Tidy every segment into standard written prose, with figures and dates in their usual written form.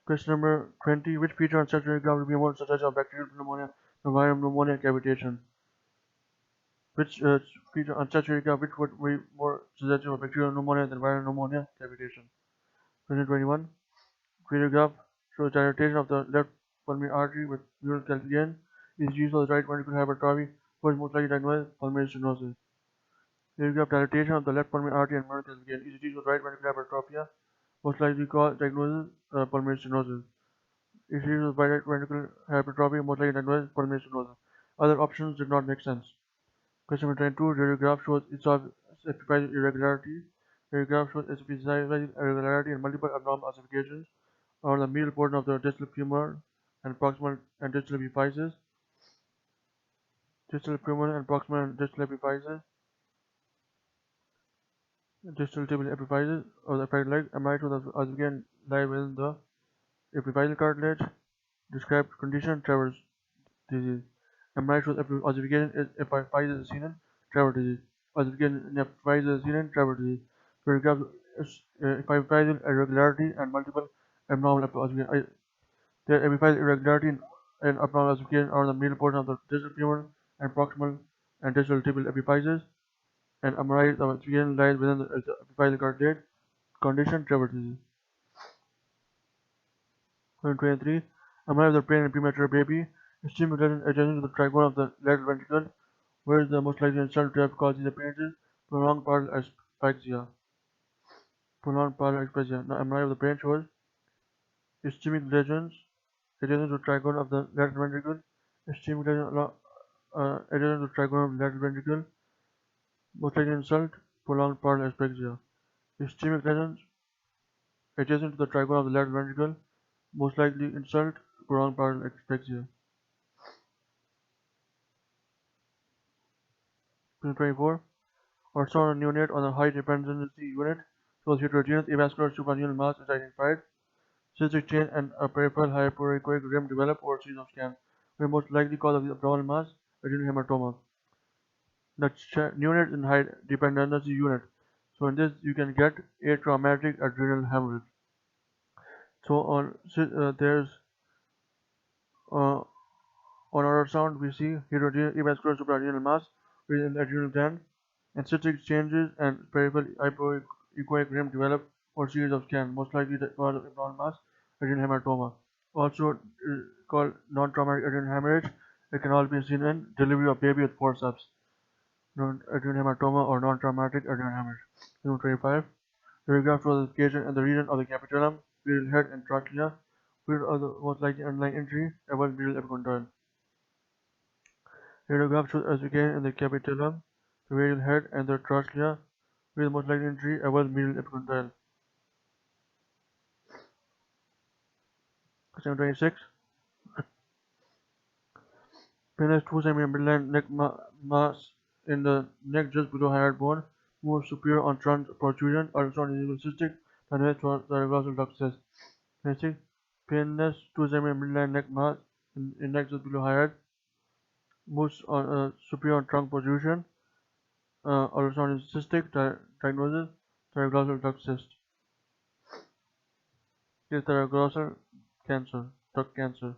Question number 20. Which feature on statutory graph will be more suggestive of bacterial pneumonia than viral pneumonia cavitation? Which feature on statutory graph which would be more suggestive of bacterial pneumonia than viral pneumonia cavitation? Question 21. Feature graph shows dilatation of the left pulmonary artery with mural calcium. ECG shows right ventricular hypertrophy, which is most likely diagnosed pulmonary stenosis. Feature graph dilatation of the left pulmonary artery and mural calcium. ECG shows right ventricular hypertrophy, most likely cause diagnosis pulmonary stenosis. ECG shows right ventricular hypertrophy, most likely diagnosed pulmonary stenosis. Other options did not make sense. Question number 22. Radiograph shows epiphyseal irregularity. Radiograph shows epiphyseal irregularity and multiple abnormal ossifications on the medial portion of the distal femur and proximal and distal epiphyses. Distal femur and proximal and distal epiphyses. Distal tibial epiphyses of the affected leg. MRI shows the ossification lie within the epiphyseal cartilage. Described condition: Travers disease. MRI shows ossification epiphyses is seen in Travers disease. Ossification in epiphyses is seen in Travers disease. Radiograph epiphyseal irregularity and multiple abnormal ossification. There are epiphyseal irregularity and abnormal ossification on the medial portion of the distal femur and proximal and distal tibial epiphyses, and MRI the ossification lies within the epiphyseal cartilage. Condition: Travers disease. 23. MRI of the brain in premature baby. Ischemic lesion adjacent to the trigone of the lateral ventricle. Where is the most likely insult to have caused these appearances? Prolonged parallel asphyxia. Prolonged parallel asphyxia. Now, MRI of the brain shows ischemic lesions adjacent to the trigone of the lateral ventricle. Ischemic lesion adjacent to the trigone of the lateral ventricle. Most likely insult, prolonged parallel asphyxia. Ischemic lesions adjacent to the trigone of the lateral ventricle. Most likely insult, prolonged parallel asphyxia. 24. Ultrasound neonate on the high dependency unit shows heterogeneous avascular suprarenal mass is identified. Cystic chain and a peripheral hypoechoic rim develop over series of scans. The most likely cause of the abdominal mass, adrenal hematoma. The neonate in high dependency unit. So in this you can get atraumatic adrenal hemorrhage. So on there's on ultrasound we see heterogeneous avascular suprarenal mass within the adrenal gland, and cystic changes and peripheral hypoechoic rim develop or series of scans, most likely the cause of abdominal mass, adrenal hematoma. Also called non-traumatic adrenal hemorrhage. It can also be seen in delivery of baby with forceps. Adrenal hematoma or non-traumatic adrenal hemorrhage. 25. Radiograph shows the location and the region of the capitulum, medial head, and trachea. Field of the most likely underlying injury, above medial epicondyle. Radiograph shows ossification in the capitulum, the medial head, and the trachea. With most likely injury, above medial epicondyle. Question 26. Penis 2 cm midline neck mass in the neck just below hyoid bone, moves superior on trunk protrusion, ultrasound is cystic, and for the glossal duct cyst. 26. Penis 2 cm midline neck mass in neck just below hyoid, moves on superior on trunk protrusion, ultrasound is cystic, diagnosis, thyroglossal duct cyst. Is thyroglossal cancer, duct cancer.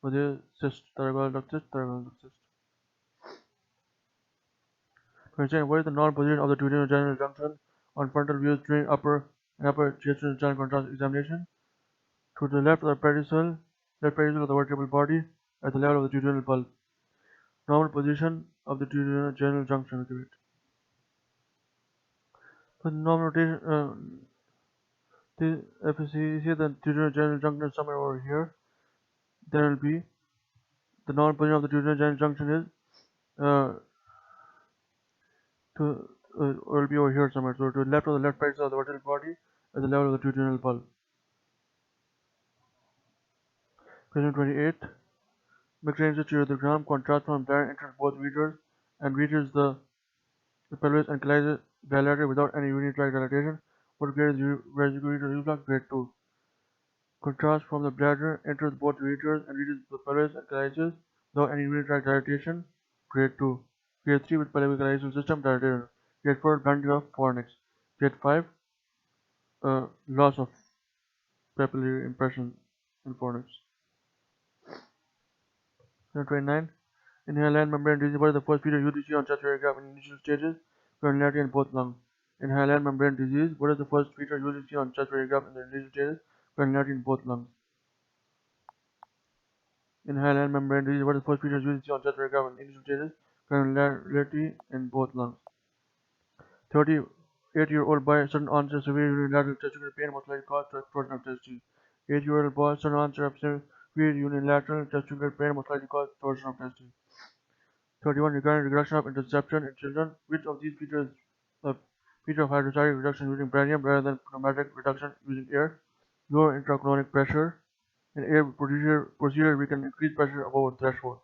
With a cyst, thyroglossal duct cyst, thyroglossal duct cyst. 27. What is the normal position of the duodenal junction on frontal views during upper gastrointestinal contrast examination? To the left of the pedicel of the vertebral body at the level of the duodenal bulb. Normal position of the duodenal junction. The normal rotation, if you see the duodenal junction is somewhere over here, there will be the normal position of the duodenal junction is will be over here somewhere. So to the left of the left pedicel of the vertebral body at the level of the duodenal bulb. Question 28. Mixed-range stereogram contrasts from bladder enters both ureters and reaches the pelvis and collides bilateral without any unitract dilatation. What grade is vesicoureteral reflux? Grade 2. Contrast from the bladder enters both ureters and reaches the pelvis and collides without any unitract dilatation. Grade 2. Grade 3 with pelvic system dilatation. Grade 4 blunting of fornix. Grade 5 loss of papillary impression and fornix. Number 29. In hyaline membrane disease, what is the first feature used to see on chest radiograph in initial stages? Granularity in both lungs. In hyaline membrane disease, what is the first feature used to see on chest radiograph in the initial stages? Granularity in both lungs. In hyaline membrane disease, what is the first feature used to see on chest radiograph in the initial stages? Granularity in both lungs. 38-year-old boy, sudden onset of severe unilateral testicular pain most likely caused torsion of testes. 8-year-old boy, sudden onset of severe unilateral testicular pain most likely caused torsion of testes. 31. Regarding reduction of interception in children, which of these features a feature of hydrostatic reduction using barium rather than pneumatic reduction using air? Lower intracolonic pressure. In air procedure, we can increase pressure above a threshold.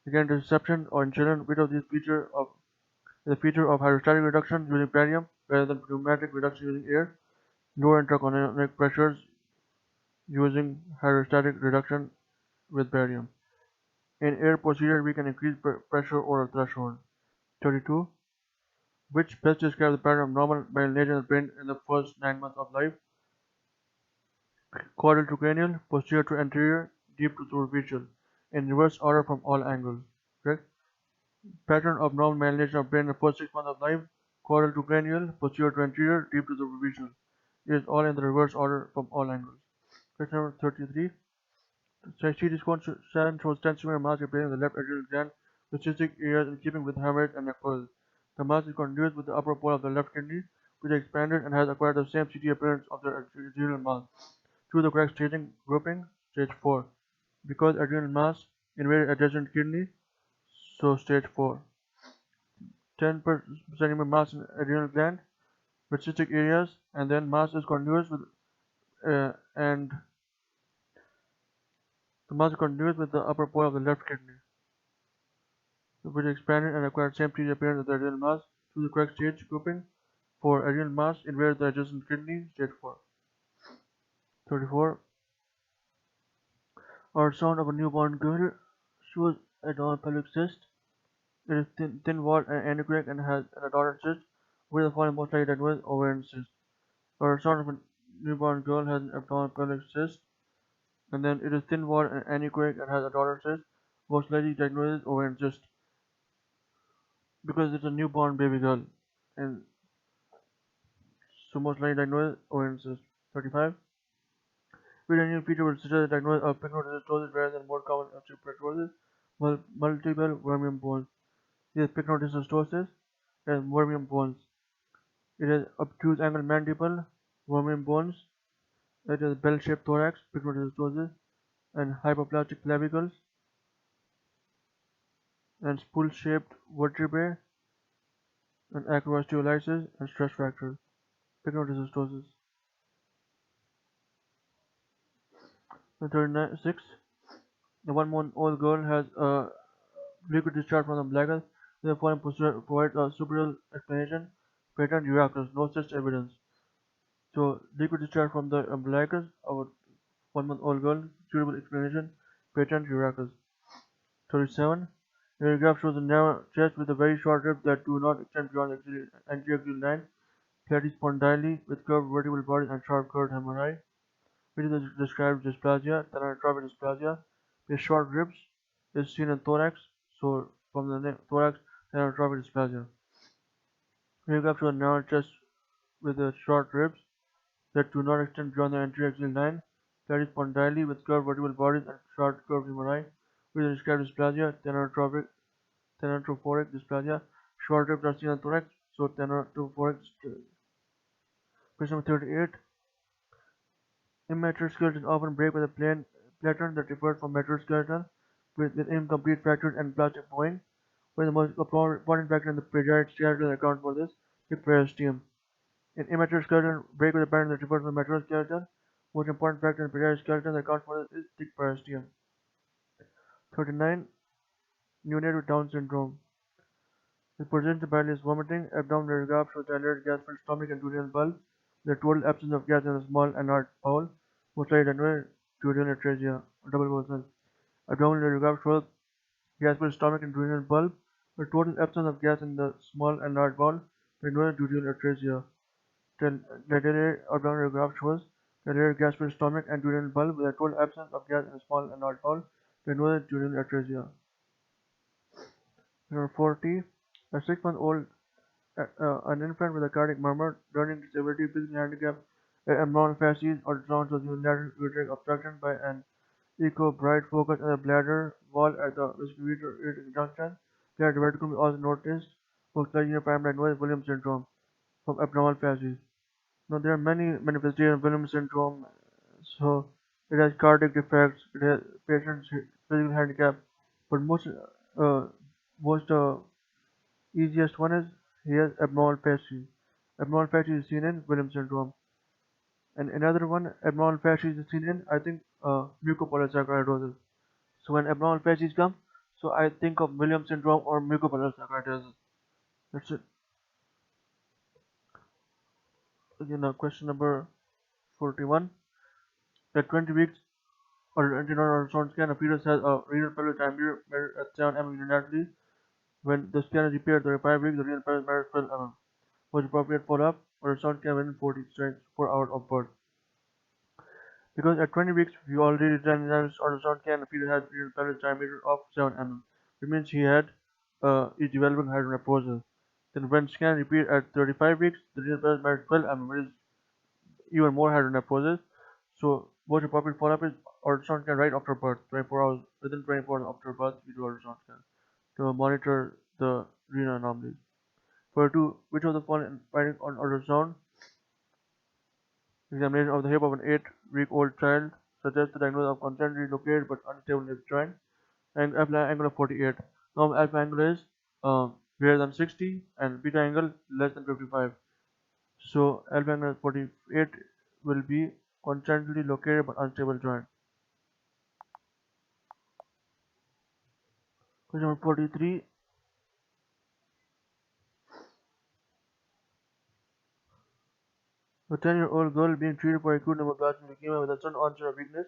Again, interception or in children, which of these feature of the feature of hydrostatic reduction using barium rather than pneumatic reduction using air? Lower intracolonic pressures using hydrostatic reduction with barium. In air procedure, we can increase pressure over a threshold. 32. Which best describes the pattern of normal myelination of the brain in the first 9 months of life? Caudal to cranial, posterior to anterior, deep to superficial, in reverse order from all angles. Correct? Pattern of normal myelination of brain in the first 6 months of life: caudal to cranial, posterior to anterior, deep to superficial. It is all in the reverse order from all angles. Question number 33. CT scan shows 10 cm mass appearing in the left adrenal gland with cystic areas in keeping with hemorrhage and necrosis. The mass is continuous with the upper pole of the left kidney, which is expanded and has acquired the same CT appearance of the adrenal mass. Choose the correct staging grouping. Stage 4. Because adrenal mass invaded adjacent kidney, so stage 4. 10 cm mass in adrenal gland with cystic areas, and then mass is continuous with and the mass is continuous with the upper pole of the left kidney, which expanded and acquired same CT appearance of the adrenal mass. Choose the correct stage grouping. For adrenal mass invaded the adjacent kidney, stage 4. 34. Ultrasound of a newborn girl shows a dull pelvic cyst. It is thin-walled and anechoic and has an adorant cyst, with the following most likely diagnosed ovarian cyst. Ultrasound of a newborn girl has an abdominal pelvic cyst, and then it is thin-walled and anechoic and has adorant cyst, most likely diagnosed ovarian cyst, because it's a newborn baby girl, and so most likely diagnosed ovarian cyst. 35. Which unusual feature would suggest a diagnosis of pycnodysostosis rather than more common osteoporosis? Multiple wormium bones. It is pycnodysostosis and wormium bones. It has obtuse angle mandible, wormium bones. It has bell-shaped thorax, pycnodysostosis, and hypoplastic clavicles, and spool-shaped vertebrae, and acroosteolysis and stress fractures. Pycnodysostosis. 36. The 1-month-old girl has a liquid discharge from the umbilicus. The following provides a superficial explanation: patent urachus, no such evidence. So, liquid discharge from the umbilicus of a 1-month-old girl, suitable explanation: patent urachus. 37. The radiograph shows a narrow chest with a very short ribs that do not extend beyond the anterior line, platyspondyle with curved vertebral bodies and sharp curved humerus. Which is the described dysplasia? Thanatotropic dysplasia. With short ribs is seen in thorax, so from the thorax, thanatotropic dysplasia. Radiograph shows a narrow chest with short ribs that do not extend beyond the anterior axial line, platyspondyle with curved vertebral bodies and sharp curved humerus. Which is described dysplasia? Thanatophoric dysplasia. Short ribs are seen in thorax, so thanatophoric dysplasia. Question number 38. Immature skeleton often break with a pattern that differs from mature skeleton, with incomplete fractures and plastic bowing. What is the most important factor in the pediatric skeleton that accounts for this? Thick periosteum. In immature skeleton, break with a pattern that differs from mature skeleton. Most important factor in pediatric skeleton that accounts for this is thick periosteum. 39. Neonate with Down syndrome. It presents by vomiting, abdominal radiograph shows dilated gas-filled stomach and duodenal bulb. The total absence of gas in the small and large bowel, most likely diagnosed duodenal atresia, double vessel. Abdominal radiograph shows gas-filled stomach and duodenal bulb. The total absence of gas in the small and large bowel, diagnosed duodenal atresia. Dilated abdominal radiograph shows A rare gas-filled stomach and duodenal bulb with a total absence of gas in a small and large hole. Diagnosed duodenal atresia. Number 40. A 6-month-old, an infant with a cardiac murmur, learning disability, physical handicap, abnormal facies, ultrasound shows unilateral ureteric obstruction by an echo bright focus on the bladder wall at the respiratory junction. Bladder vertical is also noticed, most likely primary diagnosis Williams syndrome from abnormal facies. Now there are many manifestations of Williams syndrome. So it has cardiac defects, it has patient's physical handicap, but most easiest one is he has abnormal facies. Abnormal facies is seen in Williams syndrome. And another one, abnormal facies is seen in, I think, mucopolysaccharidosis. So when abnormal facies come, so I think of Williams syndrome or mucopolysaccharidosis. That's it. Okay, now question number 41. At 20 weeks or antenatal ultrasound scan, a fetus has a renal pelvic diameter measured at 7 mm unilaterally. When the scan is repeated at 35 weeks, the renal pelvic measures 12 mm. Was appropriate follow-up or ultrasound scan within 4 hours of birth. Because at 20 weeks, we already done ultrasound scan, the fetus had renal pelvic diameter of 7 mm. It means he is developing hydronephrosis. Then when scan repeated at 35 weeks, the renal pelvic measures 12 mm, which is even more hydronephrosis. So most appropriate follow-up is ultrasound scan right after birth, 24 hours, within 24 hours after birth, we do ultrasound scan to monitor the renal anomalies. For 2, which of the following findings on ultrasound examination of the hip of an 8-week-old child suggests the diagnosis of constantly located but unstable hip joint and alpha angle of 48. Normal alpha angle is greater than 60 and beta angle less than 55. So alpha angle 48 will be constantly located but unstable joint. Question number 43. A 10-year-old girl being treated for acute lymphoblastic leukemia with a sudden onset of weakness.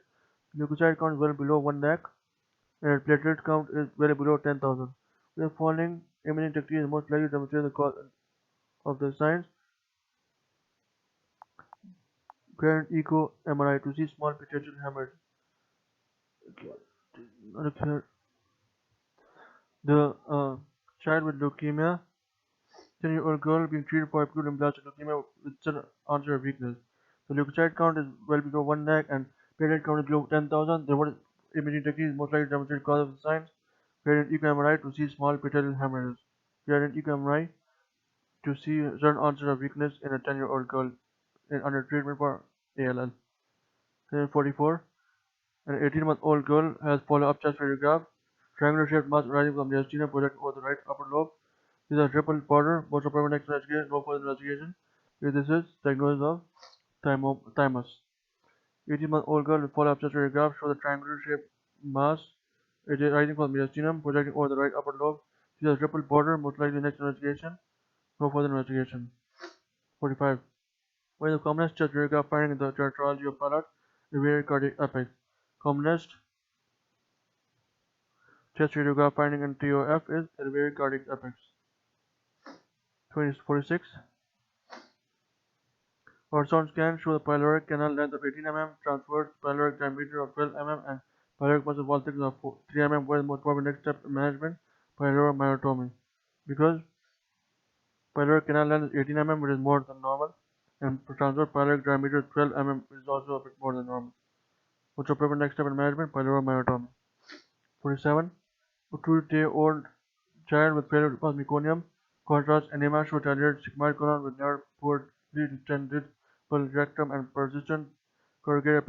Leukocyte count is well below 1 lakh and platelet count is well below 10,000. The following imaging technique is most likely to demonstrate the cause of the signs. Current echo MRI to see small potential hemorrhage. The child with leukemia, 10-year-old girl being treated for acute lymphoblastic leukemia with sudden onset of weakness. The leukocyte count is well below 1 lakh and platelet count is below 10,000. Then what imaging technique is most likely to demonstrate the cause of the signs? Create an echo MRI to see small potential hemorrhages. Create an echo MRI to see sudden onset of weakness in a 10-year-old girl under treatment for ALL. 44. An 18-month-old girl has follow-up chest radiograph. Triangular shaped mass arising from the mediastinum project over the right upper lobe. These are triple border, most appropriate next investigation, no further investigation. This is diagnosis of thymus. 18-month-old girl with follow-up chest radiograph shows a triangular shaped mass arising from the mediastinum projecting over the right upper lobe. These are triple border, most likely next investigation, no further investigation. 45. What is the commonest chest radiograph finding in the tetralogy of Pallat? Revered cardiac apex. Commonest chest radiograph finding in TOF is revered cardiac apex. 46. Ultrasound scan show the pyloric canal length of 18 mm, transverse pyloric diameter of 12 mm, and pyloric muscle wall thickness of 3 mm. What is the most proper next step in management? Pyloromyotomy. Because pyloric canal length is 18 mm, which is more than normal, and transverse pyloric diameter is 12 mm, which is also a bit more than normal. What's the proper next step in management? Pyloromyotomy. 47. A 2-day-old child with failure of meconium, contrast anemia shows dilated sigmoid colon with near poorly distended rectum and persistent corrugated